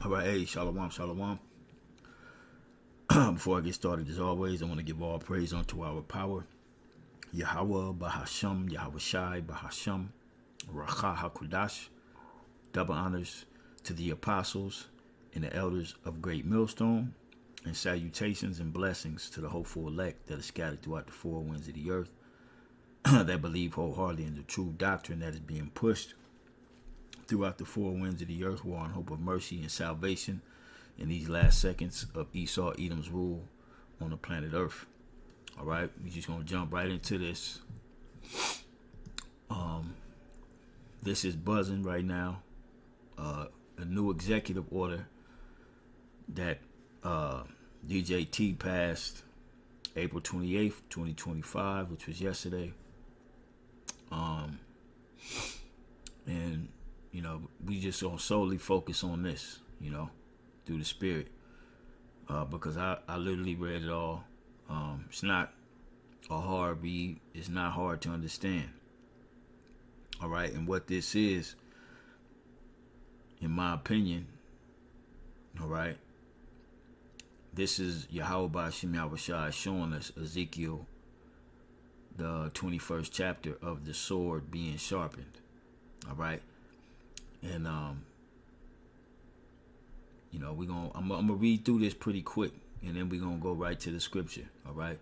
All right, hey, shalom, shalom. Before I get started, as always, I want to give all praise unto our power, Yahweh, Bahasham, Yahweh Shai, Bahasham, Racha HaKodash. Double honors to the apostles and the elders of Great Millstone, and salutations and blessings to the hopeful elect that are scattered throughout the four winds of the earth that believe wholeheartedly in the true doctrine that is being pushed throughout the four winds of the earth, who are in hope of mercy and salvation in these last seconds of Esau Edom's rule on the planet Earth. All right, we're just gonna jump right into this. This is buzzing right now. A new executive order that DJT passed April 28th, 2025, which was yesterday. And you know, we just gonna solely focus on this, you know, through the spirit, because I literally read it all. It's not a hard read. It's not hard to understand. All right, and what this is, in my opinion, all right, this is Yahweh Ba'Shem Yahweh Shai showing us Ezekiel, the 21st chapter of the sword being sharpened. All right, and you know, I'm gonna read through this pretty quick, and then we're gonna go right to the scripture. All right,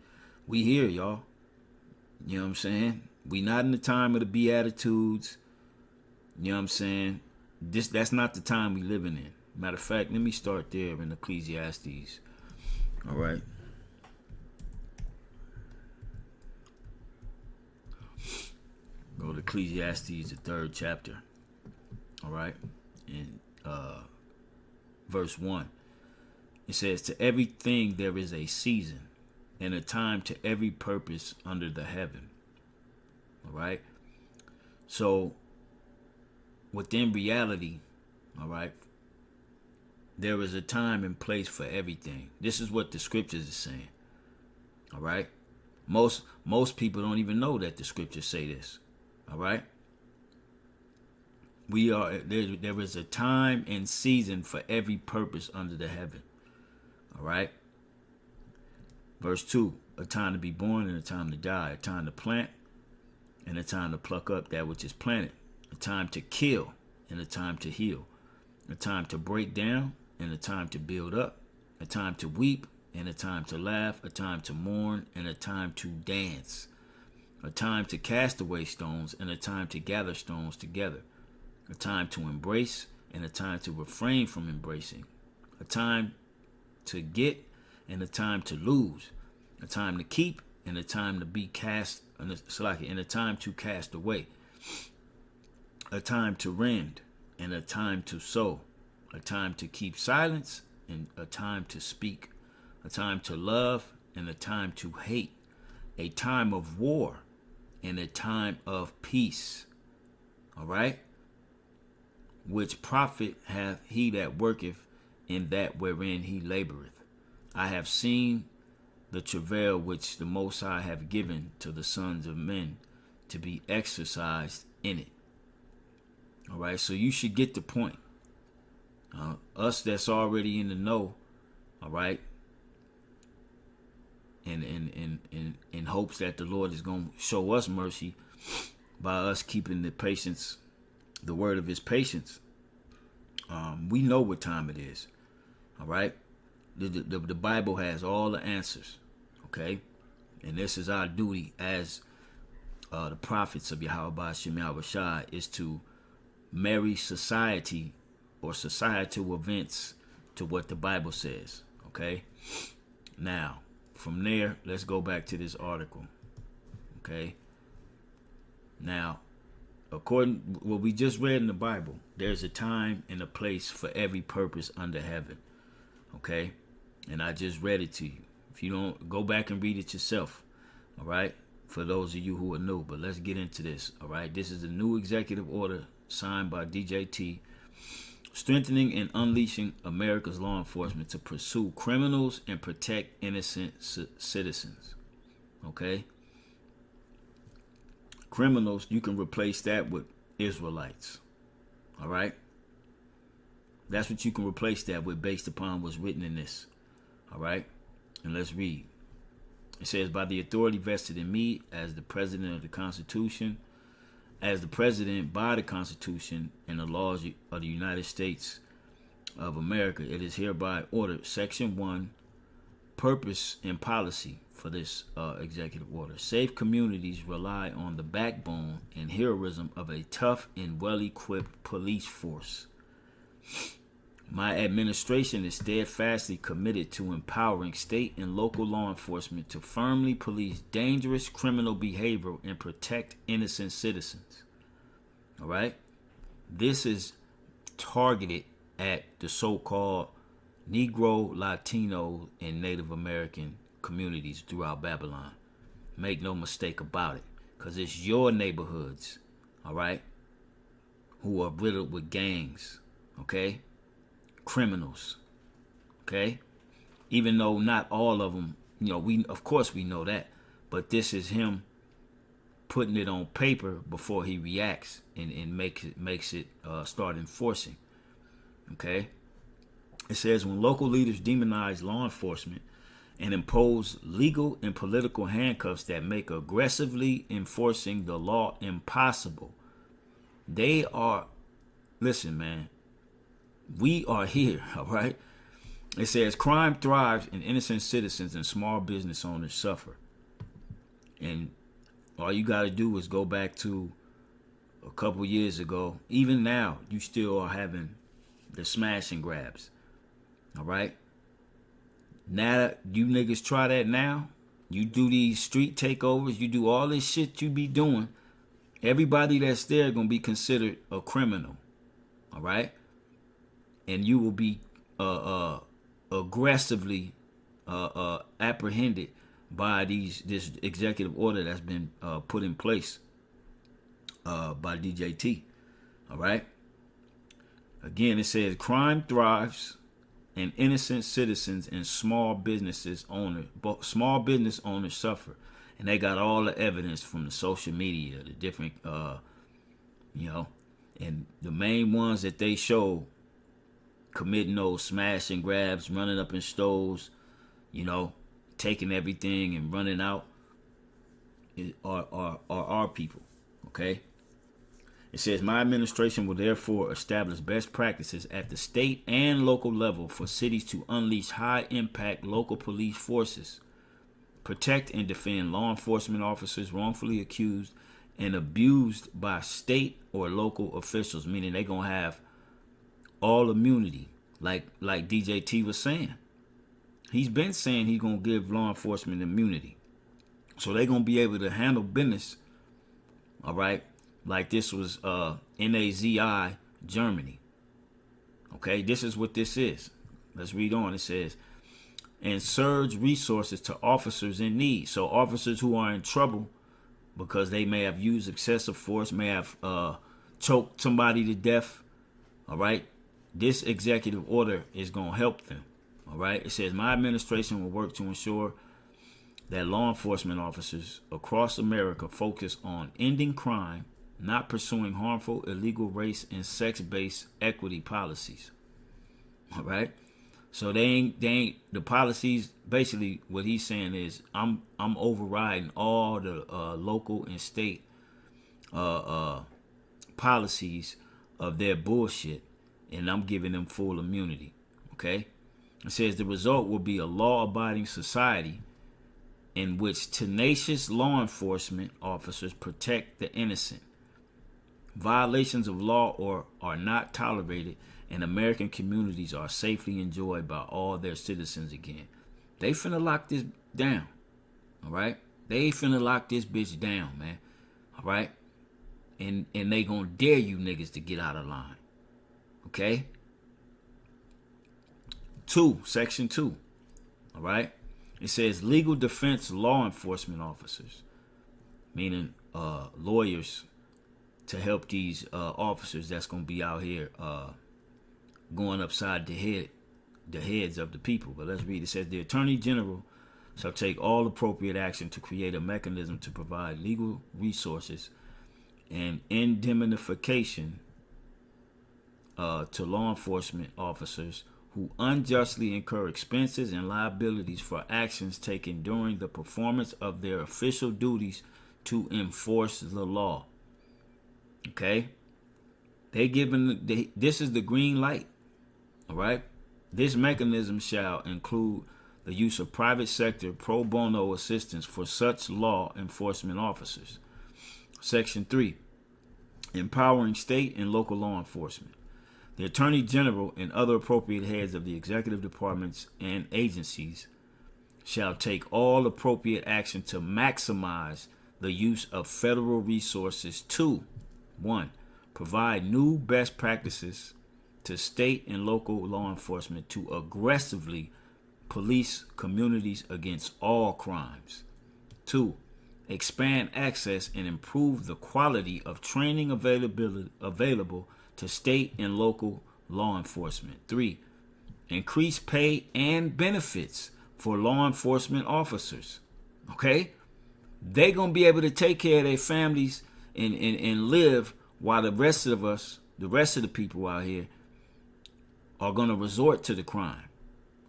we here, y'all. You know what I'm saying? We not in the time of the Beatitudes. You know what I'm saying? That's not the time we living in. Matter of fact, let me start there in Ecclesiastes. All right. Go to Ecclesiastes, the 3rd chapter. All right. In verse 1. It says, "To everything there is a season, and a time to every purpose under the heaven." All right. So, within reality, all right, there is a time and place for everything. This is what the scriptures is saying. All right. Most people don't even know that the scriptures say this. All right. There is a time and season for every purpose under the heaven. All right. Verse 2, a time to be born and a time to die, a time to plant and a time to pluck up that which is planted, a time to kill and a time to heal, a time to break down and a time to build up, a time to weep and a time to laugh, a time to mourn and a time to dance, a time to cast away stones and a time to gather stones together, a time to embrace and a time to refrain from embracing, a time to get and a time to lose, a time to keep and a time to be cast, and a time to cast away, a time to rend and a time to sow, a time to keep silence and a time to speak, a time to love and a time to hate, a time of war and a time of peace. All right? Which profit hath he that worketh in that wherein he laboreth? I have seen the travail which the Most High have given to the sons of men to be exercised in it. All right, so you should get the point. Us that's already in the know, all right, and in hopes that the Lord is going to show us mercy by us keeping the patience, the word of his patience. We know what time it is. All right, the Bible has all the answers. Okay, and this is our duty as the prophets of Yahweh Ba'Shem Yahweh Shai, is to marry society or societal events to what the Bible says. Okay, now from there, let's go back to this article. Okay, now according to what we just read in the Bible, there's a time and a place for every purpose under heaven. Okay, and I just read it to you. If you don't, go back and read it yourself. All right, for those of you who are new. But let's get into this. All right, this is a new executive order signed by DJT, strengthening and unleashing America's law enforcement to pursue criminals and protect innocent citizens. Okay, criminals, you can replace that with Israelites. All right, That's what you can replace that with based upon what's written in this. All right? And let's read. It says, by the authority vested in me as the president of the Constitution, as the president by the Constitution and the laws of the United States of America, it is hereby ordered. Section 1, purpose and policy for this executive order. Safe communities rely on the backbone and heroism of a tough and well-equipped police force. My administration is steadfastly committed to empowering state and local law enforcement to firmly police dangerous criminal behavior and protect innocent citizens. All right? This is targeted at the so-called Negro, Latino, and Native American communities throughout Babylon. Make no mistake about it, because it's your neighborhoods, all right, who are riddled with gangs, okay, criminals, okay, even though not all of them, we of course we know that, but this is him putting it on paper before he reacts and makes it start enforcing, okay. It says, when local leaders demonize law enforcement and impose legal and political handcuffs that make aggressively enforcing the law impossible, they are, listen, man, we are here, all right? It says, crime thrives and innocent citizens and small business owners suffer. And all you got to do is go back to a couple years ago. Even now, you still are having the smash and grabs. All right. Now you niggas try that now. You do these street takeovers. You do all this shit you be doing. Everybody that's there gonna be considered a criminal. All right. And you will be aggressively apprehended by this executive order that's been put in place by DJT. All right. Again, it says crime thrives. And innocent citizens and small business owners suffer. And they got all the evidence from the social media, the different, and the main ones that they show committing those smash and grabs, running up in stores, taking everything and running out are our people, okay? It says, my administration will therefore establish best practices at the state and local level for cities to unleash high-impact local police forces, protect and defend law enforcement officers wrongfully accused and abused by state or local officials, meaning they're going to have all immunity, like DJT was saying. He's been saying he's going to give law enforcement immunity. So they're going to be able to handle business, all right, like this was Nazi Germany. Okay, this is what this is. Let's read on. It says, and surge resources to officers in need. So officers who are in trouble because they may have used excessive force, may have choked somebody to death. All right, this executive order is going to help them. All right, it says, my administration will work to ensure that law enforcement officers across America focus on ending crime, not pursuing harmful, illegal race and sex-based equity policies. All right. So they ain't the policies. Basically, what he's saying is, I'm overriding all the local and state policies of their bullshit, and I'm giving them full immunity. Okay. It says the result will be a law-abiding society in which tenacious law enforcement officers protect the innocent. Violations of law are not tolerated, and American communities are safely enjoyed by all their citizens again. They finna lock this down, all right? They finna lock this bitch down, man, all right? And they gonna dare you niggas to get out of line, okay? Section 2, all right? It says legal defense law enforcement officers, meaning lawyers, to help these officers that's going to be out here going upside the heads of the people. But let's read. It says the Attorney General shall take all appropriate action to create a mechanism to provide legal resources and indemnification to law enforcement officers who unjustly incur expenses and liabilities for actions taken during the performance of their official duties to enforce the law. Okay? This is the green light. All right? This mechanism shall include the use of private sector pro bono assistance for such law enforcement officers. Section 3. Empowering state and local law enforcement. The Attorney General and other appropriate heads of the executive departments and agencies shall take all appropriate action to maximize the use of federal resources to 1. Provide new best practices to state and local law enforcement to aggressively police communities against all crimes. 2. Expand access and improve the quality of training available to state and local law enforcement. 3. Increase pay and benefits for law enforcement officers. Okay? They're going to be able to take care of their families and live while the rest of the people out here are going to resort to the crime.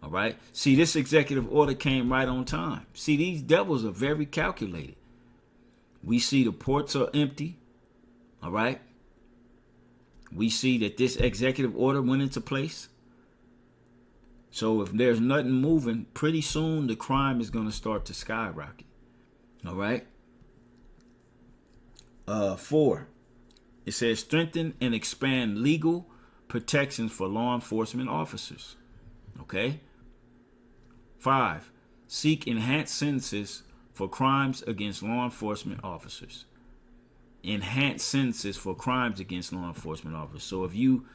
All right? See, this executive order came right on time. See, these devils are very calculated. We see the ports are empty. All right? We see that this executive order went into place. So if there's nothing moving, pretty soon the crime is going to start to skyrocket. All right? 4. It says strengthen and expand legal protections for law enforcement officers. Okay? 5. Seek enhanced sentences for crimes against law enforcement officers. Enhanced sentences for crimes against law enforcement officers. So if you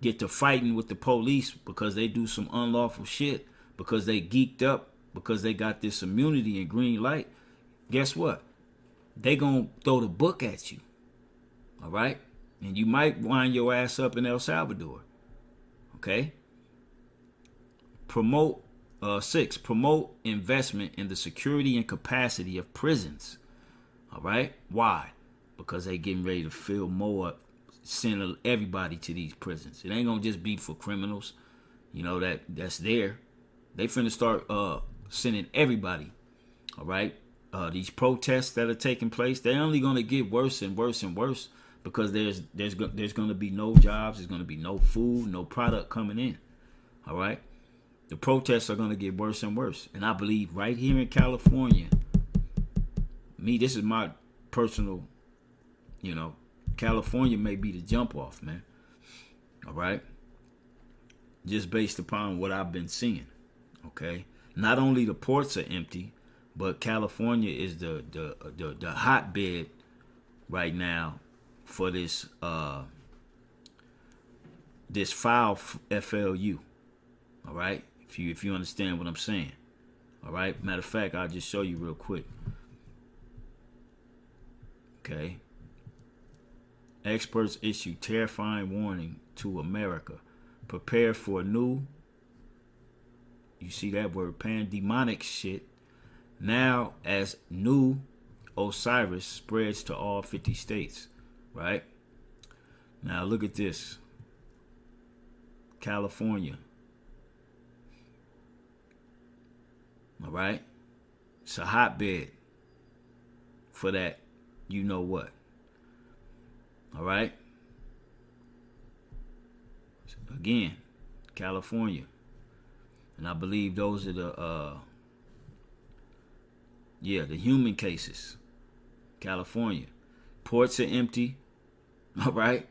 get to fighting with the police because they do some unlawful shit, because they geeked up, because they got this immunity and green light, guess what? They gonna throw the book at you. All right? And you might wind your ass up in El Salvador. Okay? 6. Promote investment in the security and capacity of prisons. All right? Why? Because they getting ready to fill more up, send everybody to these prisons. It ain't gonna just be for criminals, you know, that's there. They finna start sending everybody. All right? These protests that are taking place, they're only gonna get worse and worse and worse because there's gonna be no jobs, there's gonna be no food, no product coming in. All right? The protests are gonna get worse and worse. And I believe right here in California, this is my personal, California may be the jump off, man. All right? Just based upon what I've been seeing. Okay? Not only the ports are empty, but California is the hotbed right now for this this foul FLU. All right? If you understand what I'm saying. All right? Matter of fact, I'll just show you real quick. Okay. Experts issue terrifying warning to America. Prepare for a new, you see that word, pandemonic shit. Now as new Osiris spreads to all 50 states. Right? Now look at this. California. All right? It's a hotbed for that. You know what? All right? Again, California. And I believe those are the human cases. California. Ports are empty. All right?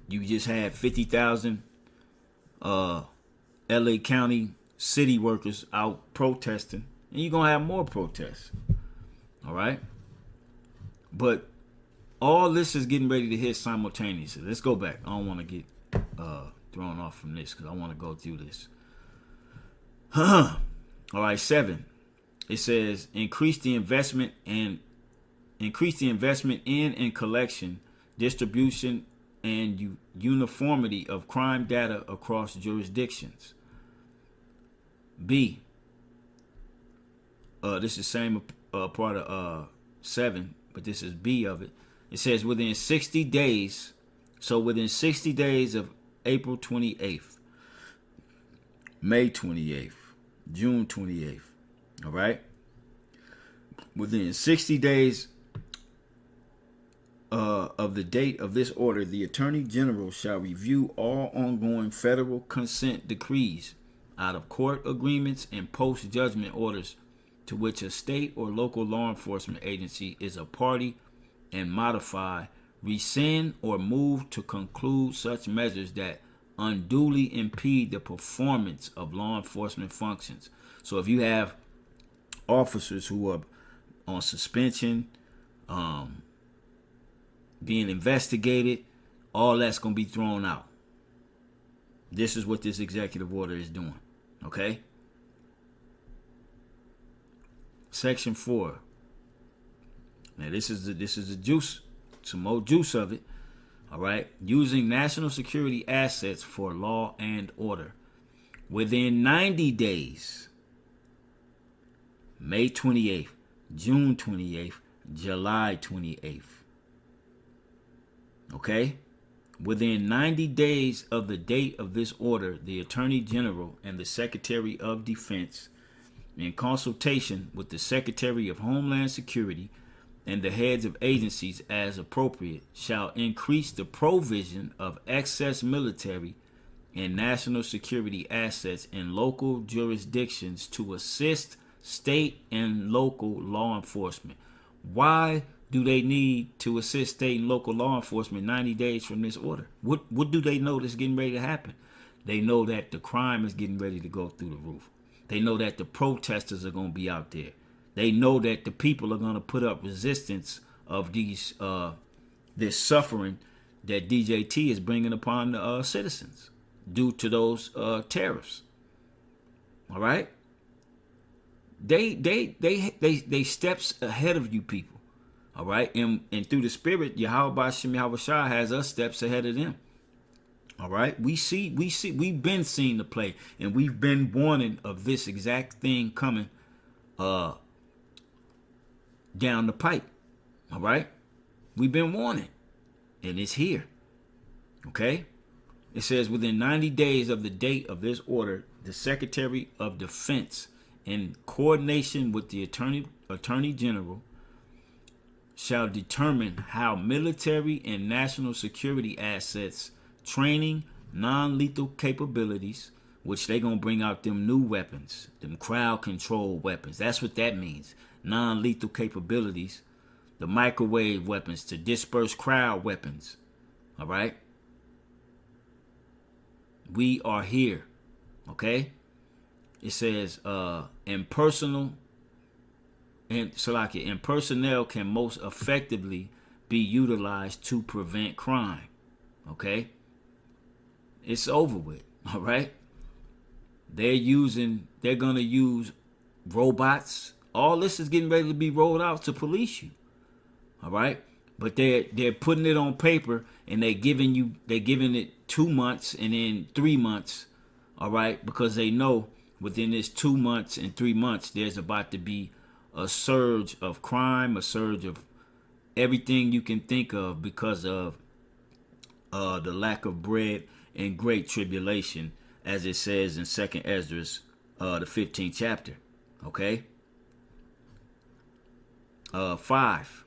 You just had 50,000 LA County city workers out protesting. And you're going to have more protests. All right? But all this is getting ready to hit simultaneously. Let's go back. I don't want to get thrown off from this because I want to go through this. All right, 7. It says increase the investment in and collection, distribution, and uniformity of crime data across jurisdictions. B. This is the same part of 7, but this is B of it. It says within 60 days. So within 60 days of April 28th, May 28th, June 28th. All right. Within 60 days of the date of this order, the Attorney General shall review all ongoing federal consent decrees, out of court agreements, and post-judgment orders to which a state or local law enforcement agency is a party, and modify, rescind, or move to conclude such measures that unduly impede the performance of law enforcement functions. So if you have officers who are on suspension, being investigated, all that's going to be thrown out. This is what this executive order is doing. Okay? Section 4. Now this is the juice, some more juice of it. All right? Using national security assets for law and order. Within 90 days, May 28th, June 28th, July 28th. Okay? Within 90 days of the date of this order, the Attorney General and the Secretary of Defense, in consultation with the Secretary of Homeland Security and the heads of agencies as appropriate, shall increase the provision of excess military and national security assets in local jurisdictions to assist state and local law enforcement. Why do they need to assist state and local law enforcement 90 days from this order? What do they know that's getting ready to happen? They know that the crime is getting ready to go through the roof. They know that the protesters are going to be out there. They know that the people are going to put up resistance of this suffering that DJT is bringing upon the citizens due to those tariffs. All right? They steps ahead of you people. All right, and through the Spirit, Yahweh Shem Yahweh Shai has us steps ahead of them. All right, we've been seeing the play, and we've been warning of this exact thing coming down the pipe. All right, we've been warning, and it's here. Okay, it says within 90 days of the date of this order, the Secretary of Defense, in coordination with the Attorney General, shall determine how military and national security assets, training, non-lethal capabilities, which they gonna bring out them new weapons, them crowd control weapons. That's what that means. Non-lethal capabilities, the microwave weapons to disperse crowd weapons. All right? We are here. Okay? It says, and personnel can most effectively be utilized to prevent crime. Okay? It's over with. All right? They're going to use robots. All this is getting ready to be rolled out to police you. All right? But they're putting it on paper, and they're giving it 2 months and then 3 months. All right? Because they know within this 2 months and 3 months, there's about to be a surge of crime, a surge of everything you can think of because of the lack of bread and great tribulation, as it says in 2nd Esdras, the 15th chapter. Okay? 5.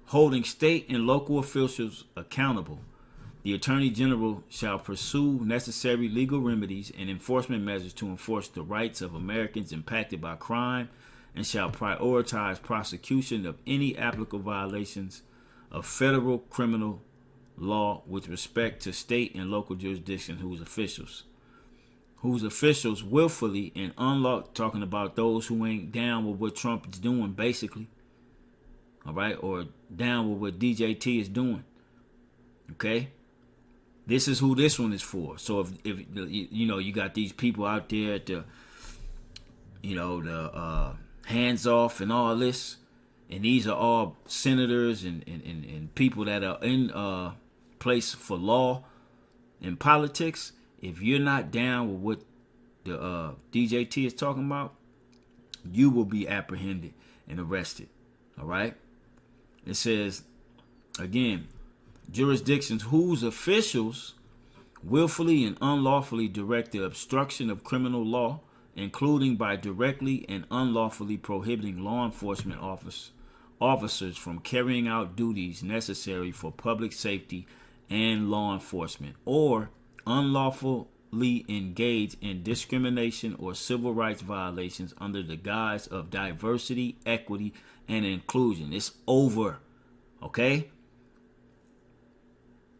Holding state and local officials accountable, the Attorney General shall pursue necessary legal remedies and enforcement measures to enforce the rights of Americans impacted by crime, and shall prioritize prosecution of any applicable violations of federal criminal law with respect to state and local jurisdiction whose officials willfully and unlawfully, talking about those who ain't down with what Trump is doing, basically, all right, or down with what DJT is doing. Okay? This is who this one is for. So if you got these people out there at the hands off and all this, and these are all senators and people that are in place for law and politics. If you're not down with what the DJT is talking about, you will be apprehended and arrested. All right? It says, again, jurisdictions whose officials willfully and unlawfully direct the obstruction of criminal law, including by directly and unlawfully prohibiting law enforcement officers from carrying out duties necessary for public safety and law enforcement, or unlawfully engage in discrimination or civil rights violations under the guise of diversity, equity, and inclusion. It's over. Okay?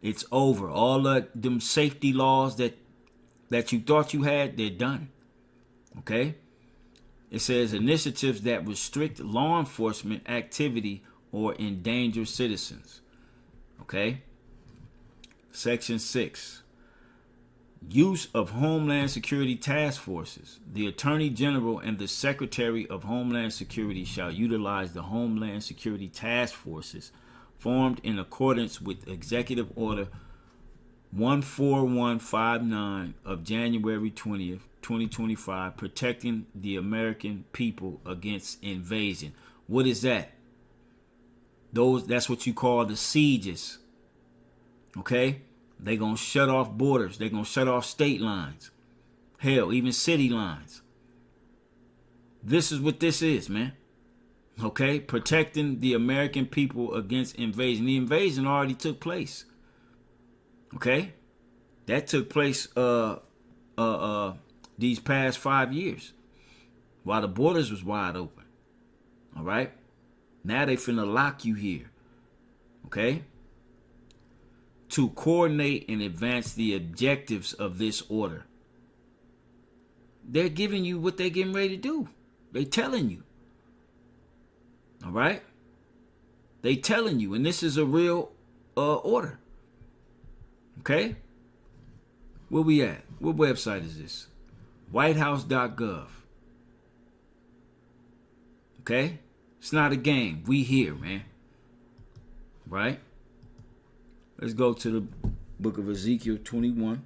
It's over. All of them safety laws that you thought you had, they're done. Okay? It says initiatives that restrict law enforcement activity or endanger citizens. Okay? Section 6. Use of Homeland Security Task Forces. The Attorney General and the Secretary of Homeland Security shall utilize the Homeland Security Task Forces formed in accordance with Executive Order 14159 of January 20th, 2025, protecting the American people against invasion. What is that? That's what you call the sieges. Okay? They're going to shut off borders. They're going to shut off state lines. Hell, even city lines. This is what this is, man. Okay? Protecting the American people against invasion. The invasion already took place. Okay? That took place these past 5 years while the borders was wide open. All right? Now they finna lock you here. Okay? To coordinate and advance the objectives of this order. They're giving you what they're getting ready to do. They telling you. All right? They telling you. And this is a real order. Okay? Where we at? What website is this? Whitehouse.gov. Okay? It's not a game. We here, man. Right? Let's go to the book of Ezekiel 21.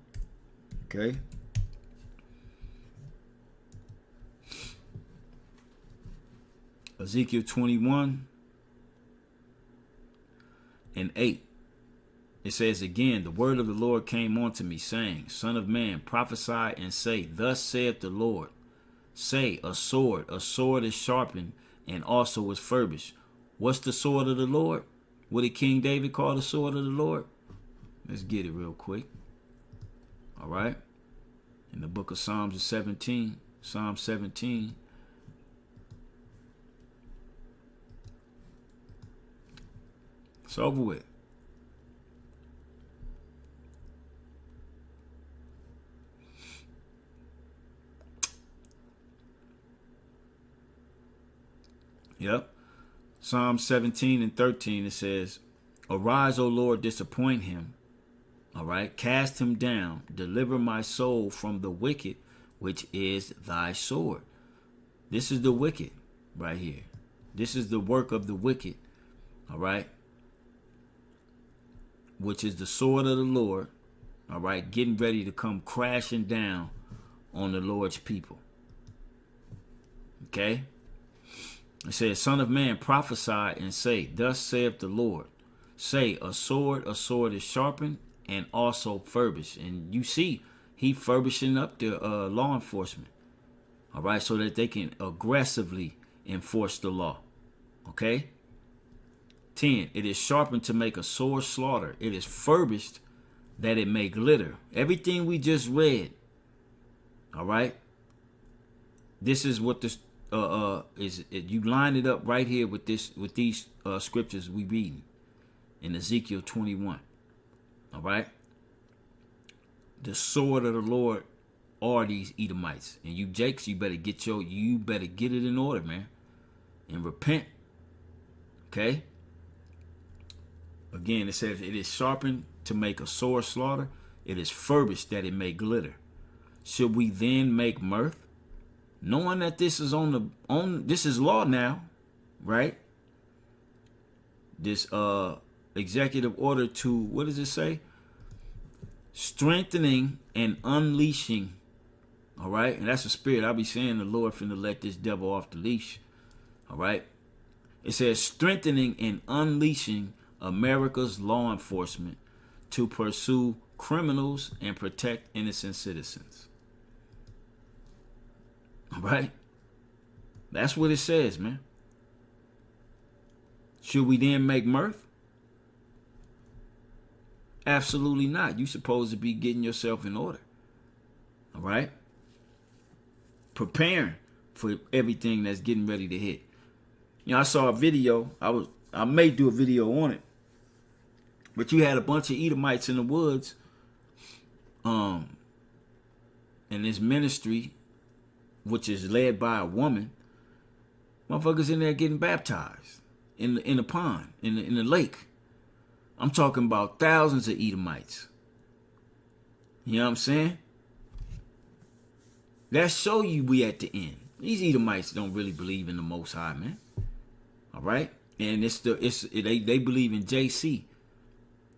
Okay? Ezekiel 21 and 8. It says again, the word of the Lord came unto me, saying, Son of man, prophesy and say, Thus saith the Lord. Say, a sword is sharpened, and also is furbished. What's the sword of the Lord? What did King David call the sword of the Lord? Let's get it real quick. All right. In the book of Psalm 17. It's over with. Yep. Psalm 17 and 13, it says, Arise, O Lord, disappoint him. All right. Cast him down. Deliver my soul from the wicked, which is thy sword. This is the wicked right here. This is the work of the wicked. All right. Which is the sword of the Lord. All right. Getting ready to come crashing down on the Lord's people. Okay. It says, Son of man, prophesy and say, Thus saith the Lord. Say, a sword is sharpened and also furbished. And you see, he furbishing up the law enforcement. All right, so that they can aggressively enforce the law. Okay? 10, it is sharpened to make a sore slaughter. It is furbished that it may glitter. Everything we just read. All right? This is what this you line it up right here with these scriptures we reading in Ezekiel 21. All right, the sword of the Lord are these Edomites, and you Jakes, you better get it in order, man, and repent. Okay. Again, it says it is sharpened to make a sore slaughter. It is furbished that it may glitter. Should we then make mirth? Knowing that this is this is law now, right? This executive order to, what does it say? Strengthening and unleashing. All right, and that's a spirit. I'll be saying the Lord finna let this devil off the leash. All right, It says strengthening and unleashing America's law enforcement to pursue criminals and protect innocent citizens. All right? That's what it says, man. Should we then make mirth? Absolutely not. You're supposed to be getting yourself in order. All right? Preparing for everything that's getting ready to hit. You know, I saw a video. I may do a video on it. But you had a bunch of Edomites in the woods. And this ministry, which is led by a woman, motherfuckers in there getting baptized in the pond, in the lake. I'm talking about thousands of Edomites. You know what I'm saying? That show you we at the end. These Edomites don't really believe in the Most High, man. All right, and they believe in JC.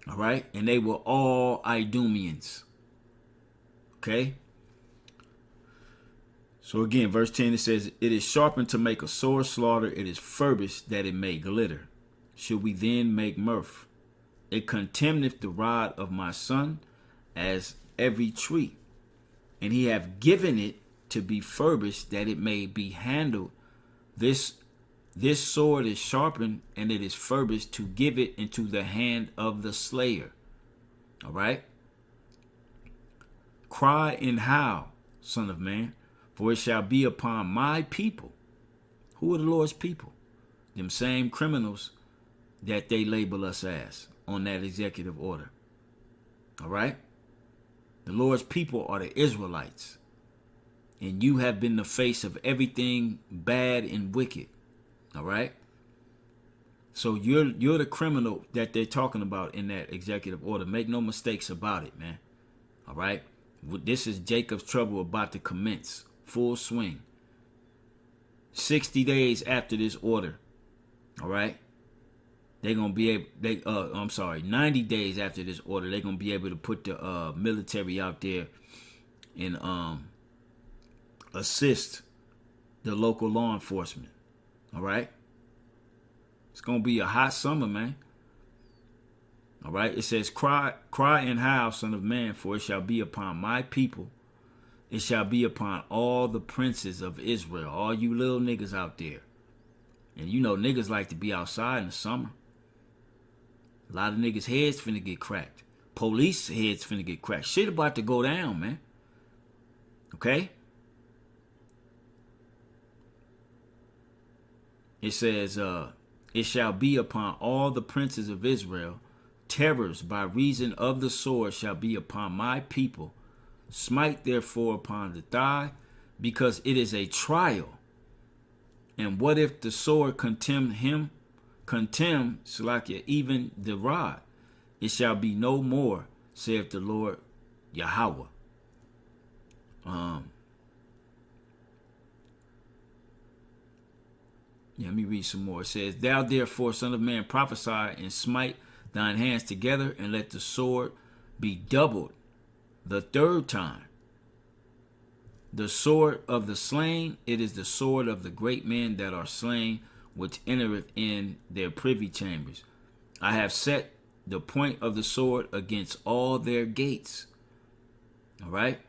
All right, and they were all Idumeans. Okay. So again, verse 10, it says, it is sharpened to make a sore slaughter. It is furbished that it may glitter. Should we then make mirth? It contemneth the rod of my son as every tree. And he hath given it to be furbished that it may be handled. This sword is sharpened and it is furbished to give it into the hand of the slayer. All right. Cry and howl, son of man, for it shall be upon my people. Who are the Lord's people? Them same criminals that they label us as on that executive order. All right? The Lord's people are the Israelites. And you have been the face of everything bad and wicked. All right? So you're the criminal that they're talking about in that executive order. Make no mistakes about it, man. All right? This is Jacob's trouble about to commence. Full swing. 60 days after this order. All right? They're going to be able, 90 days after this order, they're going to be able to put the military out there and assist the local law enforcement. All right? It's going to be a hot summer, man. All right? It says, cry and howl, son of man, for it shall be upon my people. It shall be upon all the princes of Israel, all you little niggas out there. And you know niggas like to be outside in the summer. A lot of niggas' heads finna get cracked. Police heads finna get cracked. Shit about to go down, man. Okay? It says, it shall be upon all the princes of Israel. Terrors by reason of the sword shall be upon my people. Smite therefore upon the thigh, because it is a trial. And what if the sword contemn him? Contemn, Salakia, even the rod. It shall be no more, saith the Lord Yahweh. Let me read some more. It says, thou therefore, son of man, prophesy and smite thine hands together, and let the sword be doubled the third time. The sword of the slain, it is the sword of the great men that are slain, which entereth in their privy chambers. I have set the point of the sword against all their gates. All right?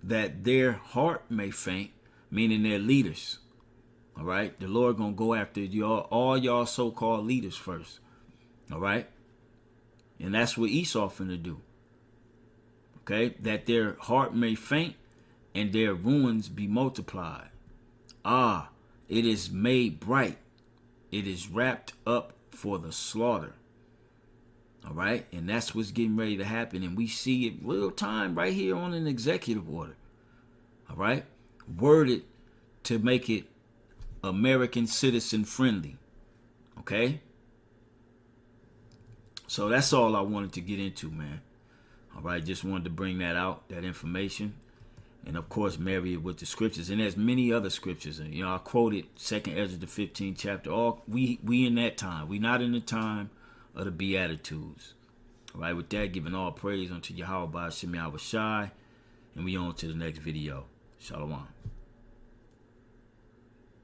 That their heart may faint, meaning their leaders. All right? The Lord gonna go after all y'all so-called leaders first. All right? And that's what Esau finna do. Okay? That their heart may faint and their ruins be multiplied. Ah, it is made bright. It is wrapped up for the slaughter. All right? And that's what's getting ready to happen. And we see it real time right here on an executive order. All right? Worded to make it American citizen friendly. Okay? So that's all I wanted to get into, man. All right? Just wanted to bring that out, that information. And of course, marry it with the scriptures. And there's many other scriptures. And, you know, I quoted 2nd Ezra, the 15th chapter. We in that time. We not in the time of the Beatitudes. All right, with that, giving all praise unto Yahweh by Shem Yahweh Shai. And we on to the next video. Shalom.